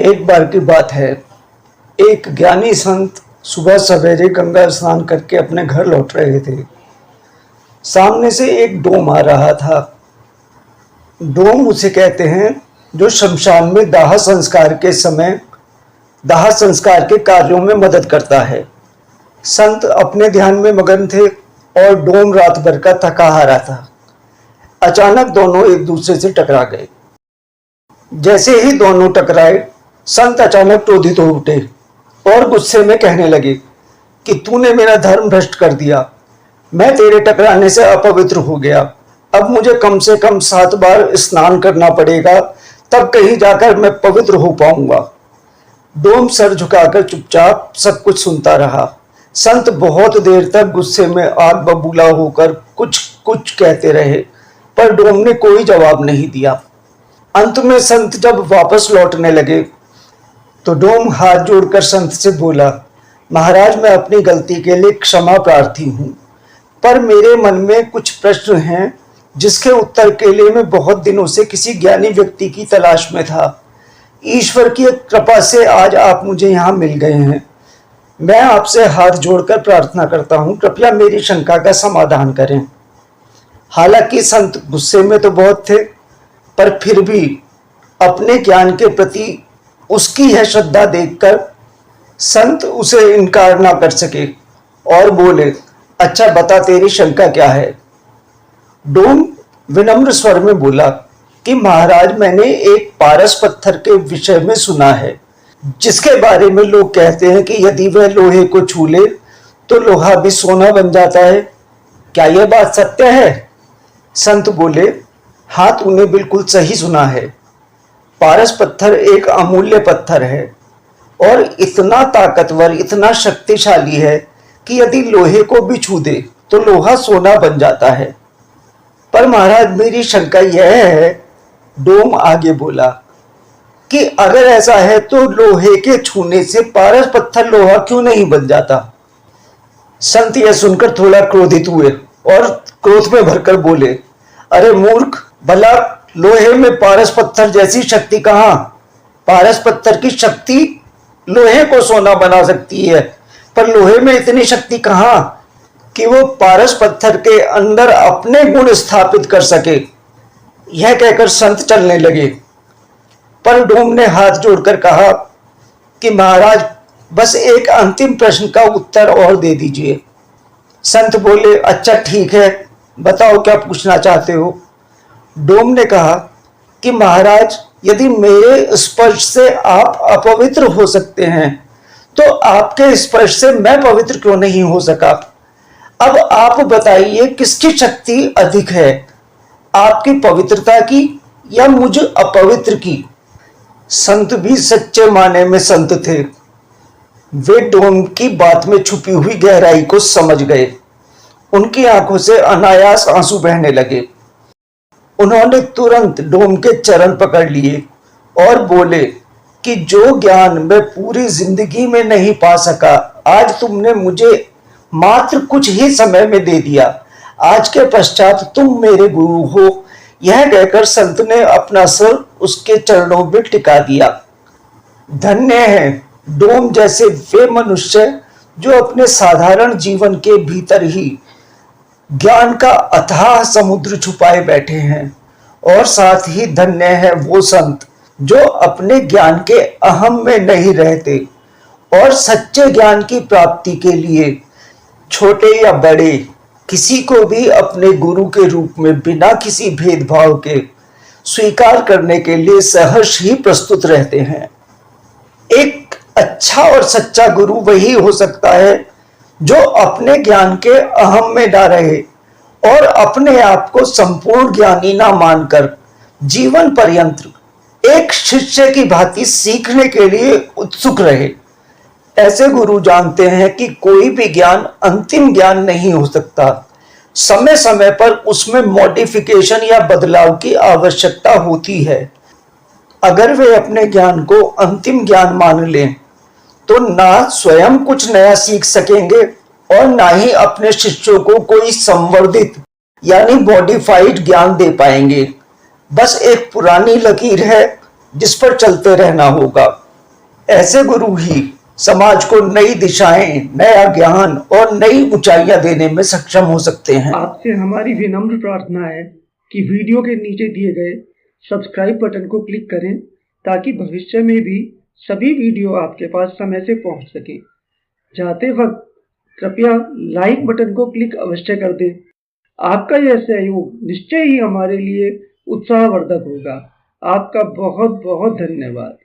एक बार की बात है। एक ज्ञानी संत सुबह सवेरे गंगा स्नान करके अपने घर लौट रहे थे। सामने से एक डोम आ रहा था। डोम उसे कहते हैं जो शमशान में दाह संस्कार के समय दाह संस्कार के कार्यों में मदद करता है। संत अपने ध्यान में मगन थे और डोम रात भर का थका हारा था। अचानक दोनों एक दूसरे से टकरा गए। जैसे ही दोनों टकराए, संत अचानक क्रोधित हो उठे और गुस्से में कहने लगे कि तूने मेरा धर्म भ्रष्ट कर दिया। मैं तेरे टकराने से अपवित्र हो गया। अब मुझे कम से कम 7 बार स्नान करना पड़ेगा, तब कहीं जाकर मैं पवित्र हो पाऊंगा। डोम सर झुकाकर चुपचाप सब कुछ सुनता रहा। संत बहुत देर तक गुस्से में आग बबूला होकर कुछ कुछ कहते रहे, पर डोम ने कोई जवाब नहीं दिया। अंत में संत जब वापस लौटने लगे तो डोम हाथ जोड़कर संत से बोला, महाराज, मैं अपनी गलती के लिए क्षमा प्रार्थी हूँ, पर मेरे मन में कुछ प्रश्न हैं जिसके उत्तर के लिए मैं बहुत दिनों से किसी ज्ञानी व्यक्ति की तलाश में था। ईश्वर की कृपा से आज आप मुझे यहाँ मिल गए हैं। मैं आपसे हाथ जोड़कर प्रार्थना करता हूँ, कृपया मेरी शंका का समाधान करें। हालांकि संत गुस्से में तो बहुत थे, पर फिर भी अपने ज्ञान के प्रति उसकी यह श्रद्धा देखकर संत उसे इनकार ना कर सके और बोले, अच्छा बता, तेरी शंका क्या है? डोम विनम्र स्वर में बोला कि महाराज, मैंने एक पारस पत्थर के विषय में सुना है, जिसके बारे में लोग कहते हैं कि यदि वह लोहे को छू ले तो लोहा भी सोना बन जाता है। क्या यह बात सत्य है? संत बोले, हाँ, तूने बिल्कुल सही सुना है। पारस पत्थर एक अमूल्य पत्थर है और इतना ताकतवर, इतना शक्तिशाली है कि यदि लोहे को भी छू दे तो लोहा सोना बन जाता है। पर महाराज, मेरी शंका यह है, डोम आगे बोला, कि अगर ऐसा है तो लोहे के छूने से पारस पत्थर लोहा क्यों नहीं बन जाता? संत यह सुनकर थोड़ा क्रोधित हुए और क्रोध में भरकर बोले, अरे मूर्ख, भला लोहे में पारस पत्थर जैसी शक्ति कहां? पारस पत्थर की शक्ति लोहे को सोना बना सकती है, पर लोहे में इतनी शक्ति कहां कि वो पारस पत्थर के अंदर अपने गुण स्थापित कर सके। यह कहकर संत चलने लगे, पर डोम ने हाथ जोड़कर कहा कि महाराज, बस एक अंतिम प्रश्न का उत्तर और दे दीजिए। संत बोले, अच्छा ठीक है, बताओ क्या पूछना चाहते हो? डोम ने कहा कि महाराज, यदि मेरे स्पर्श से आप अपवित्र हो सकते हैं तो आपके स्पर्श से मैं पवित्र क्यों नहीं हो सका? अब आप बताइए, किसकी शक्ति अधिक है, आपकी पवित्रता की या मुझ अपवित्र की? संत भी सच्चे माने में संत थे। वे डोम की बात में छुपी हुई गहराई को समझ गए। उनकी आंखों से अनायास आंसू बहने लगे। उन्होंने तुरंत डोम के चरण पकड़ लिए और बोले कि जो ज्ञान मैं पूरी जिंदगी में नहीं पा सका, आज तुमने मुझे मात्र कुछ ही समय में दे दिया। आज के पश्चात तुम मेरे गुरु हो। यह कहकर संत ने अपना सर उसके चरणों में टिका दिया। धन्य है डोम जैसे वे मनुष्य जो अपने साधारण जीवन के भीतर ही ज्ञान का अथाह समुद्र छुपाए बैठे हैं, और साथ ही धन्य है वो संत जो अपने ज्ञान के अहम में नहीं रहते और सच्चे ज्ञान की प्राप्ति के लिए छोटे या बड़े किसी को भी अपने गुरु के रूप में बिना किसी भेदभाव के स्वीकार करने के लिए सहर्ष ही प्रस्तुत रहते हैं। एक अच्छा और सच्चा गुरु वही हो सकता है जो अपने ज्ञान के अहम में ना रहे और अपने आप को संपूर्ण ज्ञानी ना मानकर जीवन पर्यंत एक शिष्य की भांति सीखने के लिए उत्सुक रहे। ऐसे गुरु जानते हैं कि कोई भी ज्ञान अंतिम ज्ञान नहीं हो सकता। समय समय पर उसमें मॉडिफिकेशन या बदलाव की आवश्यकता होती है। अगर वे अपने ज्ञान को अंतिम ज्ञान मान लें तो ना स्वयं कुछ नया सीख सकेंगे और ना ही अपने शिष्यों को कोई संवर्धित यानी मॉडिफाइड ज्ञान दे पाएंगे। बस एक पुरानी लकीर है जिस पर चलते रहना होगा। ऐसे गुरु ही समाज को नई दिशाएं, नया ज्ञान और नई ऊंचाइयां देने में सक्षम हो सकते हैं। आपसे हमारी विनम्र प्रार्थना है कि वीडियो के नीचे दिए गए सब्सक्राइब बटन को क्लिक करें ताकि भविष्य में भी सभी वीडियो आपके पास समय से पहुंच सके। जाते वक्त कृपया लाइक बटन को क्लिक अवश्य कर दें। आपका यह सहयोग निश्चय ही हमारे लिए उत्साहवर्धक होगा। आपका बहुत बहुत धन्यवाद।